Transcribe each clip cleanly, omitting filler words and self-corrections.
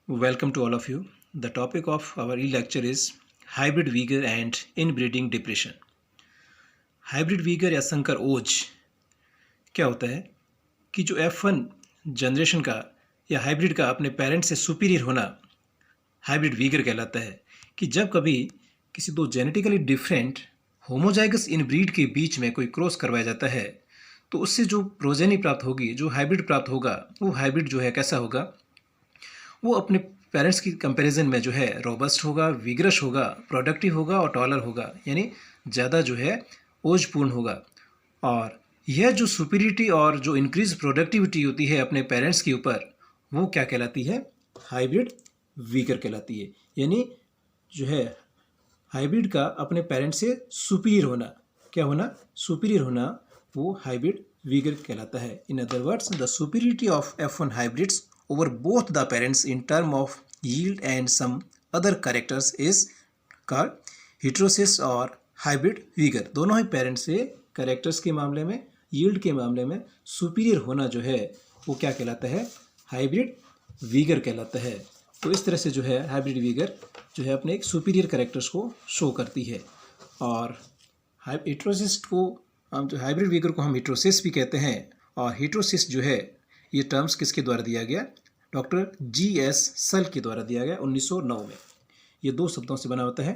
Welcome to all of you. The topic of our e-lecture is hybrid vigor and inbreeding depression. Hybrid Uyghur या संकर ओज क्या होता है कि जो F1 जनरेशन का या हाइब्रिड का अपने पेरेंट से सुपीरियर होना हाइब्रिड वीगर कहलाता है। कि जब कभी किसी दो जेनेटिकली डिफरेंट होमोजाइगस इनब्रीड के बीच में कोई क्रॉस करवाया जाता है तो उससे जो प्रोजेनी प्राप्त होगी, जो हाइब्रिड प्राप्त होगा, वो हाइब्रिड जो है कैसा होगा, वो अपने पेरेंट्स की कंपैरिजन में जो है रोबस्ट होगा, विग्रस होगा, प्रोडक्टिव होगा और टॉलर होगा, यानी ज़्यादा जो है ओजपूर्ण होगा। और यह जो सुपीरियरिटी और जो इंक्रीज प्रोडक्टिविटी होती है अपने पेरेंट्स के ऊपर, वो क्या कहलाती है? हाइब्रिड वीगर कहलाती है। यानी जो है हाइब्रिड का अपने पेरेंट्स से सुपीरियर होना, क्या होना? सुपीरियर होना, वो हाइब्रिड वीगर कहलाता है। In other words, the superiority of F1 hybrids over both the parents in term of yield and some other characters is called heterosis और hybrid vigor। दोनों ही पेरेंट्स से कैरेक्टर्स के मामले में, यील्ड के मामले में सुपीरियर होना जो है वो क्या कहलाता है? हाइब्रिड वीगर कहलाता है। तो इस तरह से जो है हाइब्रिड वीगर जो है अपने एक सुपीरियर कैरेक्टर्स को शो करती है। और हेट्रोसिस को हम, जो हाइब्रिड वीगर को हम हेट्रोसिस भी कहते हैं। और हेट्रोसिस जो है ये टर्म्स किसके द्वारा दिया गया? Doctor G.S. सल के द्वारा दिया गया 1909 में। ये दो शब्दों से बना होता है।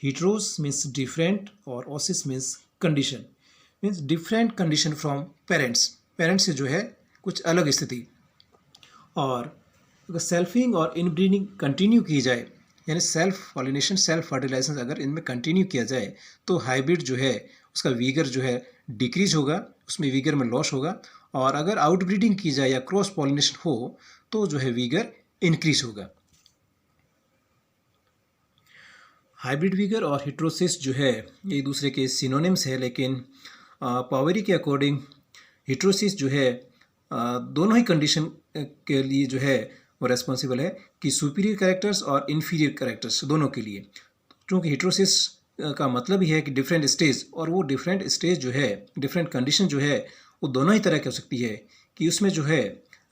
हेट्रोस मीन्स डिफरेंट और Oasis means condition, means different condition from parents, parents से जो है कुछ अलग स्थिति। और अगर सेल्फिंग और इनब्रीडिंग कंटिन्यू की जाए, यानी सेल्फ पॉलिनेशन, सेल्फ फर्टिलाइजेशन अगर इनमें कंटिन्यू किया जाए तो हाइब्रिड जो है उसका वीगर जो है डिक्रीज होगा, उसमें वीगर में लॉस होगा। और अगर आउटब्रीडिंग की जाए या क्रॉस पॉलिनेशन हो तो जो है वीगर इंक्रीज होगा। हाइब्रिड वीगर और हेट्रोसिस जो है एक दूसरे के सिनोनिम्स है, लेकिन पावेरी के अकॉर्डिंग हेट्रोसिस जो है दोनों ही कंडीशन के लिए जो है वो रेस्पॉन्सिबल है कि सुपीरियर कैरेक्टर्स और इन्फीरियर कैरेक्टर्स दोनों के लिए। क्योंकि हेट्रोसिस का मतलब ही है कि डिफरेंट स्टेज, और वो डिफरेंट स्टेज जो है, डिफरेंट कंडीशन जो है वो दोनों ही तरह की हो सकती है। कि उसमें जो है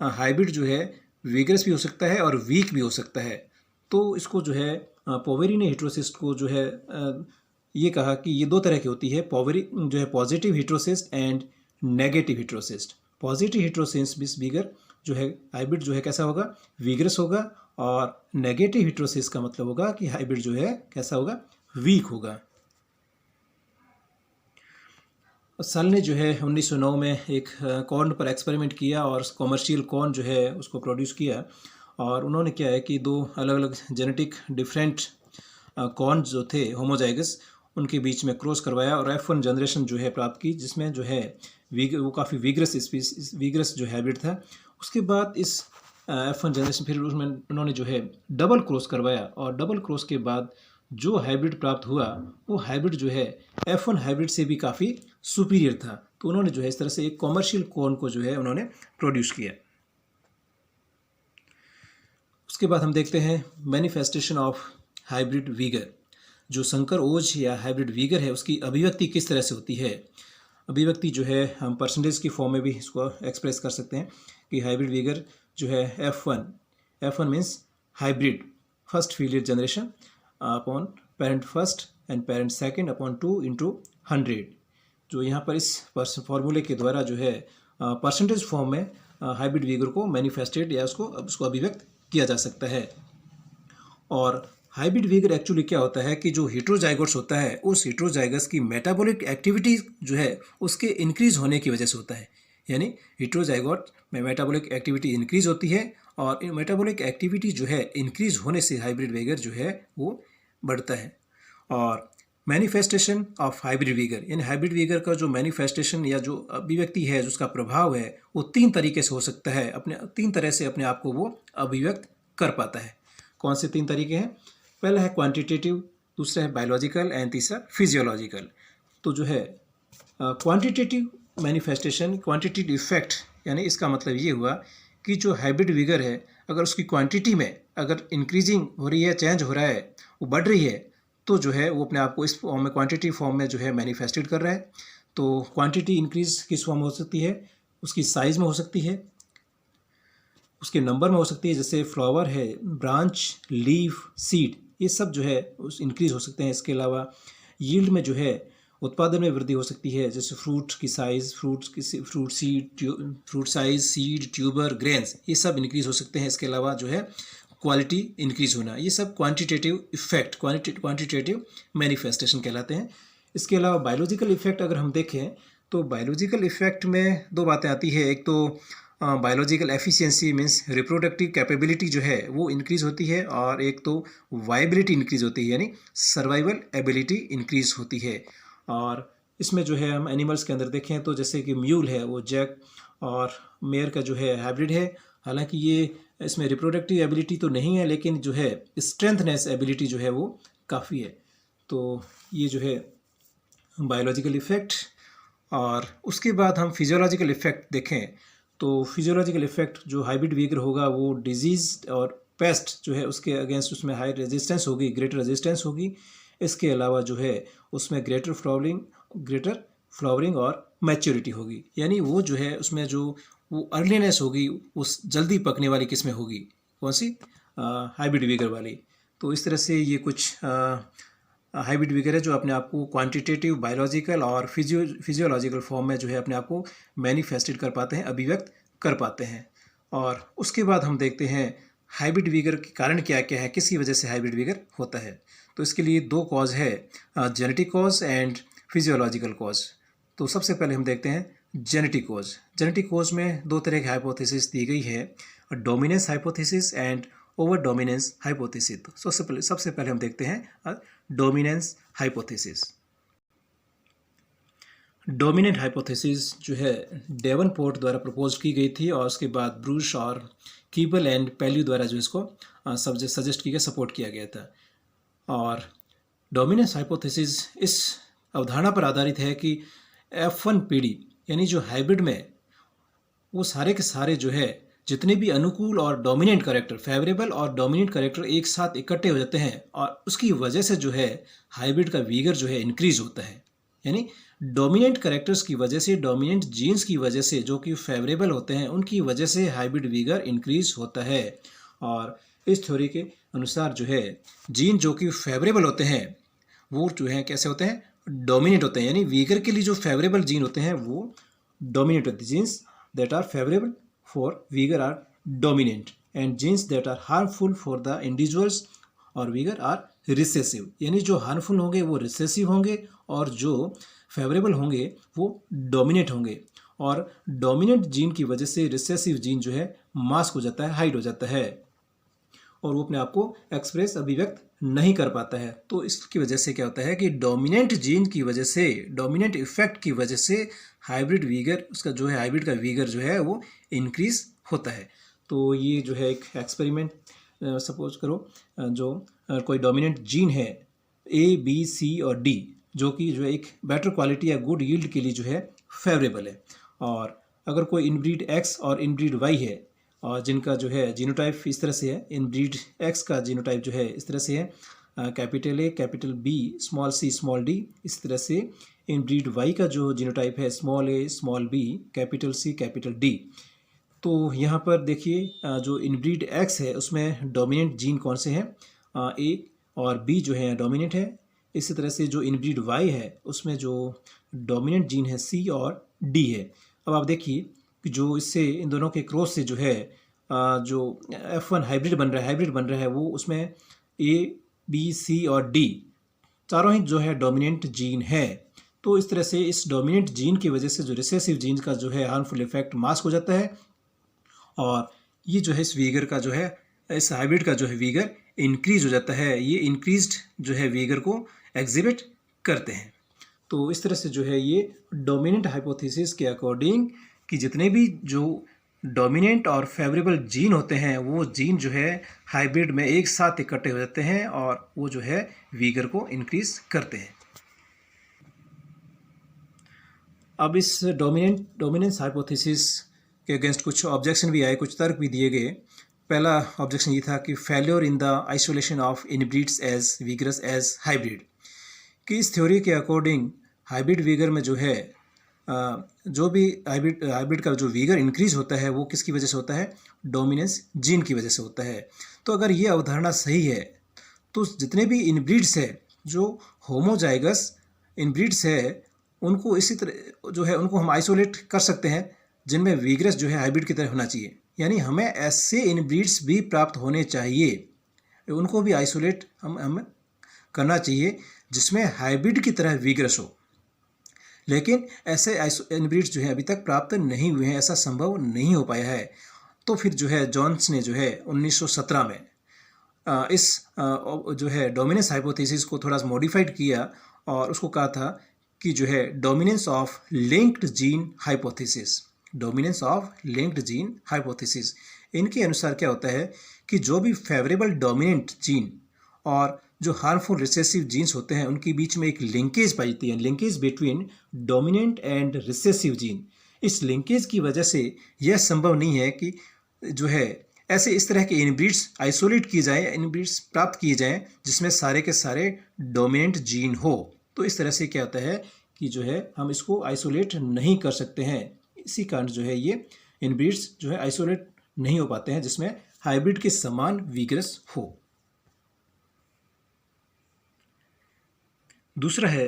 हाइब्रिड जो है विगरस भी हो सकता है और वीक भी हो सकता है। तो इसको जो है पोवेरी ने हेट्रोसिस को जो है ये कहा कि ये दो तरह की होती है। पोवेरी जो है positive heterosis and negative heterosis. Positive heterosis means vigour जो है हाइब्रिड जो है कैसा होगा? विगरस होगा। और नेगेटिव हेट्रोसिस का मतलब होगा कि हाइब्रिड जो है कैसा होगा? वीक होगा। सल ने जो है 1909 में एक कॉर्न पर एक्सपेरिमेंट किया और कॉमर्शियल कॉर्न जो है उसको प्रोड्यूस किया। और उन्होंने क्या है कि दो अलग अलग जेनेटिक डिफरेंट कॉर्न जो थे होमोजाइगस, उनके बीच में क्रॉस करवाया और F1 जनरेशन जो है प्राप्त की, जिसमें जो है वो काफ़ी विगरस जो हाइब्रिड था। उसके बाद इस F1 जनरेशन फिर उसमें उन्होंने जो है डबल क्रॉस करवाया, और डबल क्रॉस के बाद जो हाइब्रिड प्राप्त हुआ वो हाइब्रिड जो है F1 हाइब्रिड से भी काफ़ी सुपीरियर था। तो उन्होंने जो है इस तरह से एक कॉमर्शियल कॉर्न को जो है उन्होंने प्रोड्यूस किया। उसके बाद हम देखते हैं मैनिफेस्टेशन ऑफ हाइब्रिड वीगर। जो संकर ओज या हाइब्रिड वीगर है उसकी अभिव्यक्ति किस तरह से होती है? अभिव्यक्ति जो है हम परसेंटेज की फॉर्म में भी इसको एक्सप्रेस कर सकते हैं कि हाइब्रिड वीगर जो है F1 means hybrid first filial generation upon parent first and parent second upon 2 into 100। जो यहाँ पर इस फॉर्मूले के द्वारा जो है परसेंटेज फॉर्म में हाइब्रिड वीगर को मैनिफेस्टेड या उसको अभिव्यक्त किया जा सकता है। और हाइब्रिड वीगर एक्चुअली क्या होता है कि जो हेट्रोजाइगोट्स होता है उस हेट्रोजाइगस की मेटाबॉलिक एक्टिविटी जो है उसके इंक्रीज होने की वजह से होता है। यानी हेट्रोजाइगोट में मेटाबॉलिक एक्टिविटी इंक्रीज होती है, और मेटाबॉलिक एक्टिविटी जो है इंक्रीज होने से हाइब्रिड वीगर जो है वो बढ़ता है। और मैनिफेस्टेशन ऑफ हाइब्रिड वीगर, यानी हाइब्रिड वीगर का जो मैनिफेस्टेशन या जो अभिव्यक्ति है, जो उसका प्रभाव है, वो 3 तरीके से हो सकता है। 3 तरह से अपने आप को वो अभिव्यक्त कर पाता है। कौन से 3 तरीके हैं? पहला है क्वांटिटेटिव, दूसरा है बायोलॉजिकल एंड तीसरा फिजियोलॉजिकल। तो जो है क्वांटिटेटिव मैनिफेस्टेशन, क्वांटिटेटिव इफेक्ट, यानी इसका मतलब ये हुआ कि जो हाइब्रिड वीगर है अगर उसकी क्वांटिटी में अगर इंक्रीजिंग हो रही है, चेंज हो रहा है, वो बढ़ रही है, तो जो है वो अपने आप को इस फॉर्म में, क्वांटिटी फॉर्म में जो है मैनिफेस्टेड कर रहा है। तो क्वांटिटी इंक्रीज किस फॉर्म में हो सकती है? उसकी साइज़ में हो सकती है, उसके नंबर में हो सकती है, जैसे फ्लावर है, ब्रांच, लीफ, सीड, ये सब जो है उस इंक्रीज हो सकते हैं। इसके अलावा यील्ड में जो है उत्पादन में वृद्धि हो सकती है, जैसे फ्रूट की size, fruit size, seed, tuber, grains, ये सब इंक्रीज हो सकते हैं। इसके अलावा जो है क्वालिटी इंक्रीज होना, ये सब क्वांटिटेटिव इफेक्ट, क्वांटिटेटिव मैनिफेस्टेशन कहलाते हैं। इसके अलावा बायोलॉजिकल इफेक्ट अगर हम देखें तो बायोलॉजिकल इफेक्ट में दो बातें आती है। एक तो biological efficiency means reproductive capability जो है वो इंक्रीज होती है, और एक तो वाइबिलिटी इंक्रीज होती है, यानी सर्वाइवल एबिलिटी इंक्रीज होती है। और इसमें जो है हम एनिमल्स के अंदर देखें तो जैसे कि म्यूल है, वो जैक और मेयर का जो है हाइब्रिड है। हालांकि ये इसमें रिप्रोडक्टिव एबिलिटी तो नहीं है, लेकिन जो है स्ट्रेंथनेस एबिलिटी जो है वो काफ़ी है। तो ये जो है बायोलॉजिकल इफ़ेक्ट। और उसके बाद हम फिजियोलॉजिकल इफ़ेक्ट देखें तो फिजियोलॉजिकल इफ़ेक्ट जो हाइब्रिड वीगर होगा वो डिजीज़ और पेस्ट जो है उसके अगेंस्ट उसमें हाई रेजिस्टेंस होगी, ग्रेटर रेजिस्टेंस होगी। इसके अलावा जो है उसमें ग्रेटर फ्लावरिंग और मैच्योरिटी होगी, यानी वो जो है उसमें जो वो अर्लीनेस होगी उस जल्दी पकने वाली किस्में होगी। कौन सी? हाइब्रिड वीगर वाली। तो इस तरह से ये कुछ हाइब्रिड वीगर है जो अपने आप को क्वांटिटेटिव, बायोलॉजिकल और फिजियोलॉजिकल फॉर्म में जो है अपने आप को मैनिफेस्टेड कर पाते हैं, अभिव्यक्त कर पाते हैं। और उसके बाद हम देखते हैं हाइब्रिड वीगर के कारण क्या क्या है, किसकी वजह से हाइब्रिड वीगर होता है। तो इसके लिए दो कॉज है, genetic cause and physiological cause. तो सबसे पहले हम देखते हैं जेनेटिक कॉज। जेनेटिक कॉज में दो तरह की हाइपोथेसिस दी गई है, dominance hypothesis and over dominance hypothesis. तो सबसे पहले हम देखते हैं डोमिनेंस हाइपोथेसिस। डोमिनेंट हाइपोथेसिस जो है डेवनपोर्ट द्वारा प्रपोज की गई थी, और उसके बाद ब्रूश और कीबल एंड पेल्यू द्वारा जो इसको सजेस्ट किया गया, सपोर्ट किया गया था। और डोमिनेंस हाइपोथेसिस इस अवधारणा पर आधारित है कि F1 पीढ़ी यानी जो हाइब्रिड में वो सारे के सारे जो है जितने भी अनुकूल और डोमिनेंट कैरेक्टर, फेवरेबल और डोमिनेंट कैरेक्टर एक साथ इकट्ठे हो जाते हैं, और उसकी वजह से जो है हाइब्रिड का वीगर जो है इंक्रीज होता है। यानी डोमिनेंट कैरेक्टर्स की वजह से, डोमिनेंट जीन्स की वजह से जो कि फेवरेबल होते हैं, उनकी वजह से हाइब्रिड वीगर इंक्रीज होता है। और इस थ्योरी के अनुसार जो है जीन जो कि फेवरेबल होते हैं वो जो है कैसे होते हैं? डोमिनेट होते हैं। यानी वीगर के लिए जो फेवरेबल जीन होते हैं वो डोमिनेट होते हैं। Genes that are favourable for vigour are dominant, and genes that are harmful for the individuals और वीगर आर रिसेसिव। यानी जो हार्मफुल होंगे वो रिसेसिव होंगे, और जो फेवरेबल होंगे वो डोमिनेट होंगे। और डोमिनेंट जीन की वजह से रिसेसिव जीन जो है मास्क हो जाता है, हाइड हो जाता है, और वो अपने आप को एक्सप्रेस, अभिव्यक्त नहीं कर पाता है। तो इसकी वजह से क्या होता है कि डोमिनेंट जीन की वजह से, डोमिनेंट इफेक्ट की वजह से हाइब्रिड वीगर, उसका जो है हाइब्रिड का वीगर जो है वो इंक्रीज होता है। तो ये जो है एक एक्सपेरिमेंट, सपोज करो जो कोई डोमिनेंट जीन है A, B, C और D, जो कि जो है एक बेटर क्वालिटी या गुड यील्ड के लिए जो है फेवरेबल है। और अगर कोई इनब्रीड X और इनब्रीड Y है, और जिनका जो है जीनोटाइप इस तरह से है, इनब्रीड X का जीनोटाइप जो है इस तरह से है, capital A, capital B, small c, small d, इस तरह से इनब्रीड Y का जो जीनोटाइप है small a, small b, capital C, capital D। तो यहाँ पर देखिए जो इनब्रीड X है उसमें डोमिनेंट जीन कौन से हैं? A और B जो है डोमिनेंट है। इसी तरह से जो इनब्रीड Y है उसमें जो डोमिनेंट जीन है C और D है। अब आप देखिए कि जो इससे इन दोनों के क्रॉस से जो है जो F1 हाइब्रिड बन रहा है वो उसमें A, B, C और D चारों ही जो है डोमिनेंट जीन है। तो इस तरह से इस डोमिनेंट जीन की वजह से जो रिसेसिव जीन का जो है हार्मफुल इफेक्ट मास्क हो जाता है, और ये जो है इस वीगर का जो है, इस हाइब्रिड का जो है वीगर इंक्रीज हो जाता है। ये इंक्रीज्ड जो है वीगर को एग्जिबिट करते हैं। तो इस तरह से जो है ये डोमिनेंट हाइपोथेसिस के अकॉर्डिंग कि जितने भी जो डोमिनेंट और फेवरेबल जीन होते हैं वो जीन जो है हाइब्रिड में एक साथ इकट्ठे हो जाते हैं, और वो जो है वीगर को इंक्रीज करते हैं। अब इस डोमिनेंस हाइपोथेसिस के अगेंस्ट कुछ ऑब्जेक्शन भी आए, कुछ तर्क भी दिए गए। पहला ऑब्जेक्शन ये था कि failure in the isolation of inbreeds as vigorous as hybrid, कि इस थ्योरी के अकॉर्डिंग हाइब्रिड वीगर में जो है जो भी हाइब्रिड का जो वीगर इंक्रीज होता है वो किसकी वजह से होता है, डोमिनेंस जीन की वजह से होता है। तो अगर ये अवधारणा सही है तो जितने भी इनब्रीड्स है, जो होमोजाइगस इनब्रीड्स है, उनको इसी तरह जो है उनको हम आइसोलेट कर सकते हैं जिनमें वीगरस जो है हाइब्रिड की तरह होना चाहिए। यानी हमें ऐसे इनब्रीड्स भी प्राप्त होने चाहिए, उनको भी आइसोलेट हम करना चाहिए जिसमें हाइब्रिड की तरह वीगरस हो। लेकिन ऐसे इनब्रीड्स जो है अभी तक प्राप्त नहीं हुए हैं, ऐसा संभव नहीं हो पाया है। तो फिर जो है जॉन्स ने जो है 1917 में इस जो है डोमिनेंस हाइपोथेसिस को थोड़ा सा मॉडिफाइड किया और उसको कहा था कि जो है dominance of linked gene hypothesis, dominance of linked gene hypothesis. इनके अनुसार क्या होता है कि जो भी फेवरेबल डोमिनेंट जीन और जो हार्मफुल रिसेसिव जीन्स होते हैं उनके बीच में एक लिंकेज पाई जाती है, linkage between dominant and recessive gene. इस लिंकेज की वजह से यह संभव नहीं है कि जो है ऐसे इस तरह के इनब्रीड्स आइसोलेट किए जाएं, इनब्रीड्स प्राप्त किए जाएं जिसमें सारे के सारे डोमिनेंट जीन हो। तो इस तरह से क्या होता है कि जो है हम इसको आइसोलेट नहीं कर सकते हैं। इसी कारण जो है ये इनब्रीड्स जो है आइसोलेट नहीं हो पाते हैं जिसमें हाइब्रिड के समान वीगरस हो। दूसरा है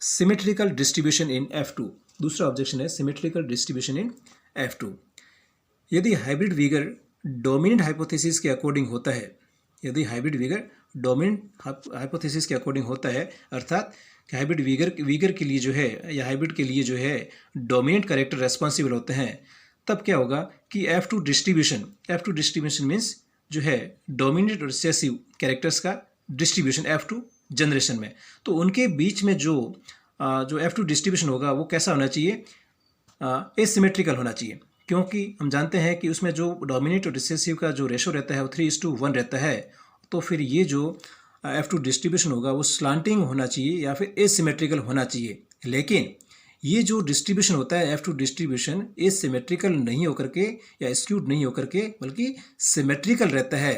सिमेट्रिकल डिस्ट्रीब्यूशन इन F2। दूसरा ऑब्जेक्शन है सिमेट्रिकल डिस्ट्रीब्यूशन इन F2। यदि हाइब्रिड वीगर डोमिनेंट हाइपोथेसिस के अकॉर्डिंग होता है, यदि हाइब्रिड वीगर डोमिनेंट हाइपोथेसिस के अकॉर्डिंग होता है, अर्थात कि हाइब्रिड वीगर के लिए जो है या हाइब्रिड के लिए जो है डोमिनेंट कैरेक्टर रेस्पॉन्सिबल होते हैं, तब क्या होगा कि F2 डिस्ट्रीब्यूशन मीन्स जो है डोमिनेंट और रिसेसिव कैरेक्टर्स का डिस्ट्रीब्यूशन F2 जनरेशन में। तो उनके बीच में जो F2 डिस्ट्रीब्यूशन होगा वो कैसा होना चाहिए, एसिमेट्रिकल होना चाहिए, क्योंकि हम जानते हैं कि उसमें जो डोमिनेंट और रिसेसिव का जो रेशो रहता है वो 3:1 रहता है। तो फिर ये जो F2 डिस्ट्रीब्यूशन होगा वो स्लांटिंग होना चाहिए या फिर एसिमेट्रिकल होना चाहिए। लेकिन ये जो डिस्ट्रीब्यूशन होता है F2 डिस्ट्रीब्यूशन एसिमेट्रिकल नहीं होकर के या स्क्यूड नहीं होकर के बल्कि सिमेट्रिकल रहता है।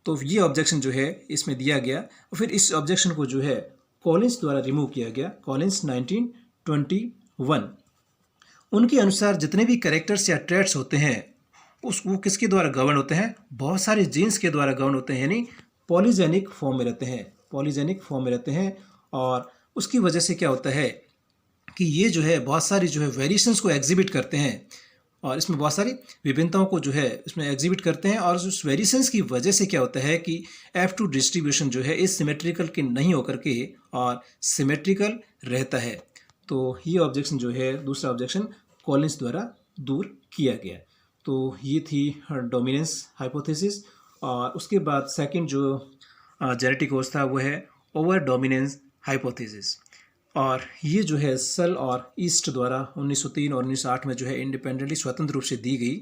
तो ये ऑब्जेक्शन जो है इसमें दिया गया और फिर इस ऑब्जेक्शन को जो है कॉलिंस द्वारा रिमूव किया गया, कॉलिंस 1921। उनके अनुसार जितने भी कैरेक्टर्स या ट्रेट्स होते हैं वो किसके द्वारा गवर्न होते हैं, बहुत सारे जीन्स के द्वारा गवर्न होते हैं, यानी पॉलीजेनिक फॉर्म में रहते हैं, पॉलीजेनिक फॉर्म में रहते हैं। और उसकी वजह से क्या होता है कि ये जो है बहुत सारी जो है वेरिएशंस को एग्जिबिट करते हैं और इसमें बहुत सारी विभिन्नताओं को जो है इसमें एग्जिबिट करते हैं। और उस वेरिएशंस की वजह से क्या होता है कि F2 डिस्ट्रीब्यूशन जो है इस सिमेट्रिकल के नहीं होकर के और सिमेट्रिकल रहता है। तो ये ऑब्जेक्शन जो है दूसरा ऑब्जेक्शन कॉलिंस द्वारा दूर किया गया। तो ये थी डोमिनेंस हाइपोथेसिस। और उसके बाद सेकंड जो जेनेटिक कोर्स था वो है ओवर डोमिनेंस हाइपोथेसिस। और ये जो है सल और ईस्ट द्वारा 1903 और 1908 में जो है इंडिपेंडेंटली स्वतंत्र रूप से दी गई।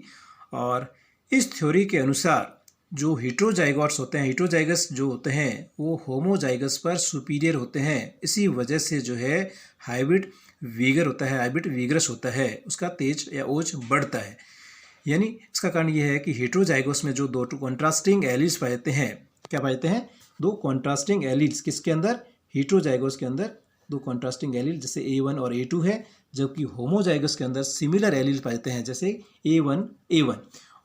और इस थ्योरी के अनुसार जो हेट्रोजाइगोट्स होते हैं, हेट्रोजाइगस जो होते हैं वो होमोजाइगस पर सुपीरियर होते हैं। इसी वजह से जो है हाइब्रिड वीगर होता है, हाइब्रिड वीगरस होता है, उसका तेज या ओज बढ़ता है। यानी इसका कारण ये है कि हेट्रोजाइगोस में जो दो कॉन्ट्रास्टिंग एलील्स पाए जाते हैं, क्या पाए जाते हैं, दो कॉन्ट्रास्टिंग एलील्स किसके अंदर, हेट्रोजाइगोस के अंदर दो कॉन्ट्रास्टिंग एलील जैसे A1 और A2 है, जबकि होमोजाइगस के अंदर सिमिलर एलील पाए जाते हैं जैसे A1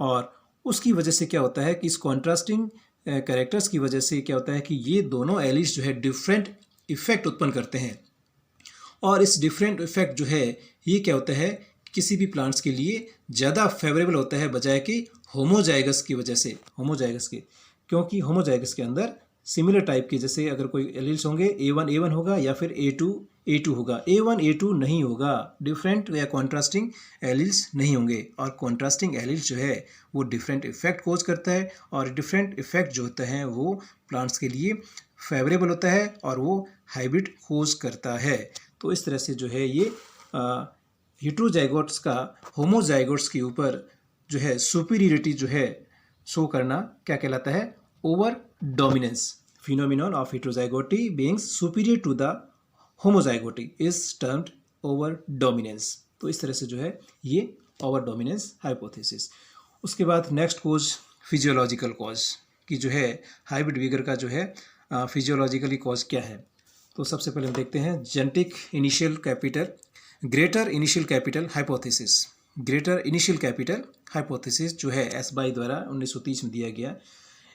और उसकी वजह से क्या होता है कि इस कॉन्ट्रास्टिंग कैरेक्टर्स की वजह से क्या होता है कि ये दोनों एलील्स जो है डिफरेंट इफेक्ट उत्पन्न करते हैं। और इस डिफरेंट इफेक्ट जो है ये क्या होता है किसी भी प्लांट्स के लिए ज़्यादा फेवरेबल होता है बजाय कि होमोजाइगस की वजह से, होमोजाइगस के, क्योंकि होमोजाइगस के अंदर सिमिलर टाइप के जैसे अगर कोई एलील्स होंगे A1 होगा या फिर A2 होगा, A1 A2 नहीं होगा, डिफरेंट या कॉन्ट्रास्टिंग एलील्स नहीं होंगे। और कॉन्ट्रास्टिंग एलील्स जो है वो डिफरेंट इफेक्ट कोज करता है और डिफरेंट इफेक्ट जो होता है वो प्लांट्स के लिए फेवरेबल होता है और वो हाइब्रिड कोज करता है। तो इस तरह से जो है ये हेट्रोजाइगोट्स का होमोजाइगोट्स के ऊपर जो है सुपीरियरिटी जो है शो करना क्या कहलाता है, over dominance. phenomenon of heterozygoty being superior to the homozygoty is termed over dominance। तो इस तरह से जो है ये ओवर डोमिनेंस हाइपोथेसिस। उसके बाद नेक्स्ट कोज फिजियोलॉजिकल कॉज की जो है हाइब्रिड वीगर का जो है फिजियोलॉजिकली कॉज क्या है। तो सबसे पहले हम देखते हैं genetic initial capital greater initial capital hypothesis. Greater initial capital hypothesis जो है एसबाई द्वारा 1930 में दिया गया।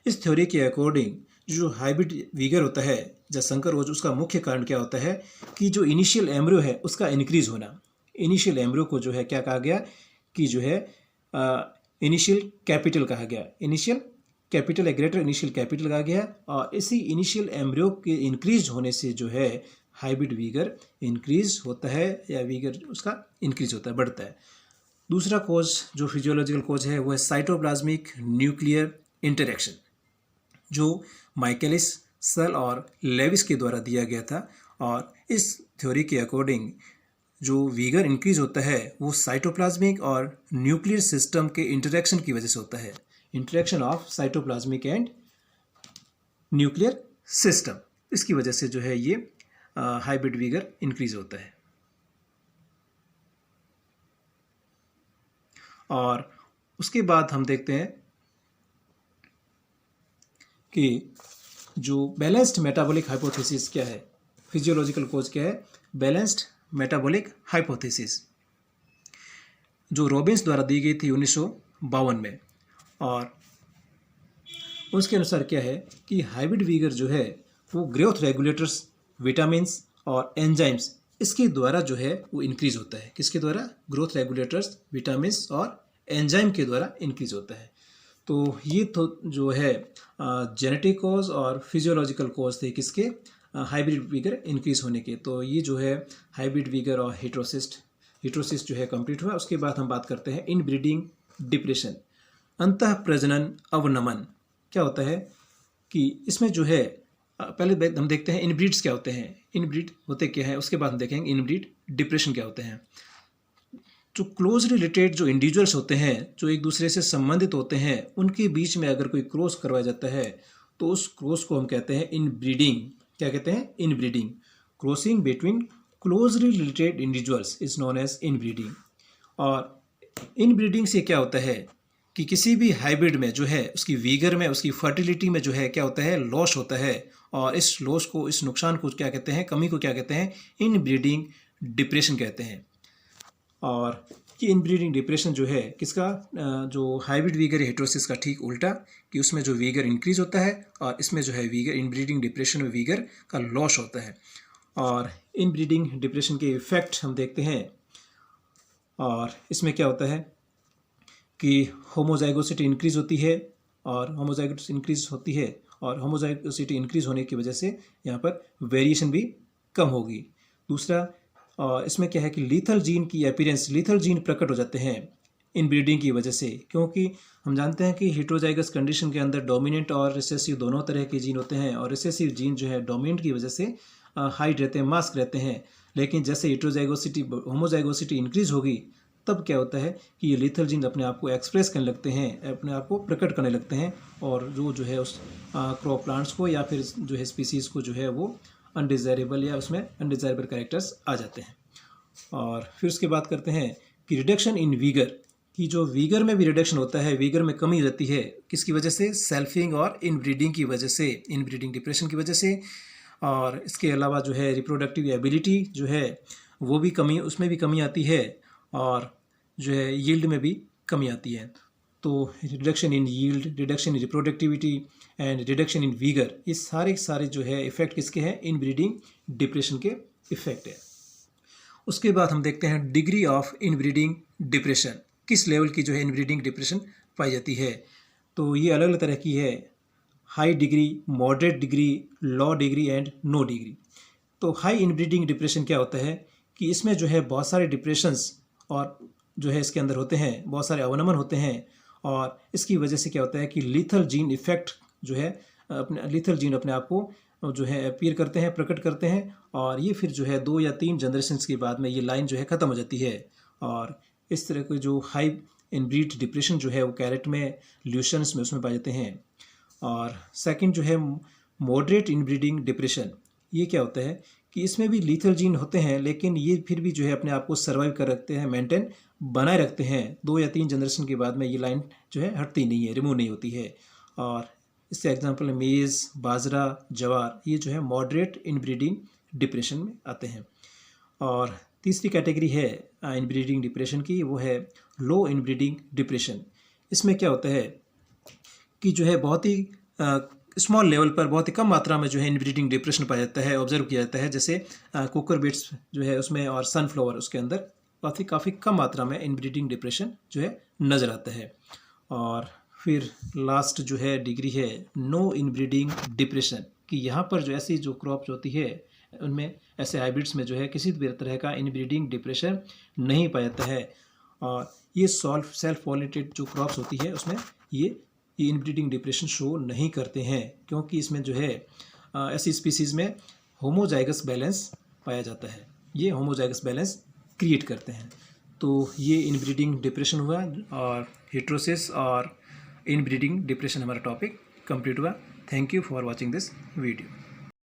इस थ्योरी के अकॉर्डिंग जो हाइब्रिड वीगर होता है जयशंकर ओज, उसका मुख्य कारण क्या होता है कि जो इनिशियल एम्ब्रियो है उसका इंक्रीज होना। इनिशियल एम्ब्रियो को जो है क्या कहा गया कि जो है इनिशियल कैपिटल कहा गया। इनिशियल कैपिटल है, ग्रेटर इनिशियल कैपिटल कहा गया, और इसी इनिशियल एम्ब्रियो के इंक्रीज होने से जो है हाइब्रिड वीगर इंक्रीज होता है, या वीगर उसका इंक्रीज होता है, बढ़ता है। दूसरा कोज जो फिजियोलॉजिकल कोज है वो है साइटोप्लाज्मिक न्यूक्लियर इंटरेक्शन, जो माइकलिस, सल और लेविस के द्वारा दिया गया था। और इस थ्योरी के अकॉर्डिंग जो वीगर इंक्रीज होता है वो साइटोप्लाज्मिक और न्यूक्लियर सिस्टम के इंटरेक्शन की वजह से होता है। Interaction of cytoplasmic and nuclear system, इसकी वजह से जो है ये हाइब्रिड वीगर इंक्रीज होता है। और उसके बाद हम देखते हैं कि जो बैलेंस्ड मेटाबॉलिक हाइपोथेसिस क्या है, फिजियोलॉजिकल कोज क्या है, बैलेंस्ड मेटाबॉलिक हाइपोथेसिस, जो रॉबिन्स द्वारा दी गई थी 1952 में। और उसके अनुसार क्या है कि हाइब्रिड वीगर जो है वो ग्रोथ रेगुलेटर्स, विटामिन्स और एंजाइम्स, इसके द्वारा जो है वो इंक्रीज होता है। किसके द्वारा? ग्रोथ रेगुलेटर्स, विटामिन्स और एंजाइम के द्वारा इंक्रीज होता है। तो ये तो जो है जेनेटिक कॉज और फिजियोलॉजिकल कॉज थे किसके, हाइब्रिड वीगर इंक्रीज होने के। तो ये जो है हाइब्रिड वीगर और हिट्रोसिस जो है कंप्लीट हुआ। उसके बाद हम बात करते हैं इनब्रीडिंग डिप्रेशन, अंतः प्रजनन अवनमन। क्या होता है कि इसमें जो है पहले हम देखते हैं इनब्रीड्स क्या होते हैं, इनब्रीड होते क्या है, उसके बाद हम देखेंगे इनब्रीड डिप्रेशन क्या होते हैं। जो क्लोज रिलेटेड जो इंडिविजुअल्स होते हैं, जो एक दूसरे से संबंधित होते हैं, उनके बीच में अगर कोई क्रॉस करवाया जाता है तो उस क्रॉस को हम कहते हैं इनब्रीडिंग। क्या कहते हैं? Inbreeding. Crossing between closely related individuals is known as inbreeding. और इनब्रीडिंग से क्या होता है कि किसी भी हाइब्रिड में जो है उसकी वीगर में, उसकी फर्टिलिटी में जो है क्या होता है, लॉस होता है। और इस लॉस को, इस नुकसान को क्या कहते हैं, कमी को क्या कहते हैं, इनब्रीडिंग डिप्रेशन कहते हैं। और ये इनब्रीडिंग डिप्रेशन जो है किसका, जो हाइब्रिड वीगर या हेटेरोसिस का ठीक उल्टा, कि उसमें जो वीगर इंक्रीज होता है और इसमें जो है वीगर, इनब्रीडिंग डिप्रेशन में वीगर का लॉस होता है। और इनब्रीडिंग डिप्रेशन के इफेक्ट हम देखते हैं। और इसमें क्या होता है कि होमोजाइगोसिटी इंक्रीज होती है, और होमोजाइगोसिटी इंक्रीज होती है, और होमोजाइगोसिटी इंक्रीज होने की वजह से यहाँ पर वेरिएशन भी कम होगी। दूसरा इसमें क्या है कि लीथल जीन की अपीयरेंस, लीथल जीन प्रकट हो जाते हैं इनब्रीडिंग की वजह से, क्योंकि हम जानते हैं कि हेटेरोजाइगस कंडीशन के अंदर डोमिनेंट और रिसेसिव दोनों तरह के जीन होते हैं, और रिसेसिव जीन जो है डोमिनेंट की वजह से हाइट रहते हैं, मास्क रहते हैं। लेकिन जैसे हेटेरोजाइगोसिटी, होमोजाइगोसिटी इंक्रीज होगी, तब क्या होता है कि ये लीथल जीन अपने आप को एक्सप्रेस करने लगते हैं, अपने आप को प्रकट करने लगते हैं, और जो है उस क्रॉप प्लांट्स को या फिर जो है स्पीसीज़ को जो है वो अनडिज़ायरेबल या उसमें अनडिज़ायरेबल कैरेक्टर्स आ जाते हैं। और फिर उसके बात करते हैं कि रिडक्शन इन वीगर, कि जो वीगर में भी रिडक्शन होता है, वीगर में कमी रहती है, किसकी वजह से? सेल्फिंग और इनब्रीडिंग की वजह से, इनब्रीडिंग डिप्रेशन की वजह से। और इसके अलावा जो है रिप्रोडक्टिव एबिलिटी जो है वो भी कमी, उसमें भी कमी आती है, और जो है यील्ड में भी कमी आती है। तो reduction in yield, reduction in reproductivity and reduction in vigour, ये सारे जो है इफेक्ट किसके हैं? इनब्रीडिंग डिप्रेशन के इफेक्ट है। उसके बाद हम देखते हैं डिग्री ऑफ इनब्रीडिंग डिप्रेशन, किस लेवल की जो है इनब्रीडिंग डिप्रेशन पाई जाती है। तो ये अलग अलग तरह की है, high degree, moderate degree, low degree and no degree. तो हाई इनब्रीडिंग डिप्रेशन क्या होता है कि इसमें जो है बहुत सारे डिप्रेशंस और जो है इसके अंदर होते हैं, बहुत सारे अवनमन होते हैं, और इसकी वजह से क्या होता है कि लीथल जीन इफेक्ट जो है, अपने लीथल जीन अपने आप को जो है अपीयर करते हैं, प्रकट करते हैं, और ये फिर जो है 2 या 3 जनरेशन्स के बाद में ये लाइन जो है ख़त्म हो जाती है। और इस तरह के जो हाई इनब्रीड डिप्रेशन जो है वो कैरेट में, ल्यूशंस में, उसमें पाए जाते हैं। और सेकंड जो है मॉडरेट इनब्रीडिंग डिप्रेशन, ये क्या होता है कि इसमें भी लीथल जीन होते हैं, लेकिन ये फिर भी जो है अपने आप को सर्वाइव कर रखते हैं, मेंटेन बनाए रखते हैं। 2 या 3 जनरेशन के बाद में ये लाइन जो है हटती नहीं है, रिमूव नहीं होती है। और इसके एग्जांपल मेज़, बाजरा, जवार, ये जो है मॉडरेट इनब्रीडिंग डिप्रेशन में आते हैं। और तीसरी कैटेगरी है इनब्रीडिंग डिप्रेशन की, वो है लो इनब्रीडिंग डिप्रेशन। इसमें क्या होता है कि जो है बहुत ही स्मॉल लेवल पर बहुत ही कम मात्रा में जो है इनब्रीडिंग डिप्रेशन पाया जाता है, ऑब्जर्व किया जाता है। जैसे कुकर बीट्स जो है उसमें और सनफ्लावर उसके अंदर काफ़ी कम मात्रा में इनब्रीडिंग डिप्रेशन जो है नज़र आता है। और फिर लास्ट जो है डिग्री है नो इनब्रीडिंग डिप्रेशन, कि यहाँ पर जो ऐसी जो क्रॉप्स होती है उनमें ऐसे हाइब्रिड्स में जो है किसी भी तरह का इनब्रीडिंग डिप्रेशन नहीं पाया जाता है। और ये सेल्फ पॉलिनेटेड जो क्रॉप्स होती है उसमें ये इनब्रीडिंग डिप्रेशन शो नहीं करते हैं, क्योंकि इसमें जो है ऐसी स्पीसीज़ में होमोजाइगस बैलेंस पाया जाता है, ये होमोजाइगस बैलेंस क्रिएट करते हैं। तो ये इनब्रीडिंग डिप्रेशन हुआ और हेटेरोसिस और इनब्रीडिंग डिप्रेशन हमारा टॉपिक कंप्लीट हुआ। Thank you for watching this video.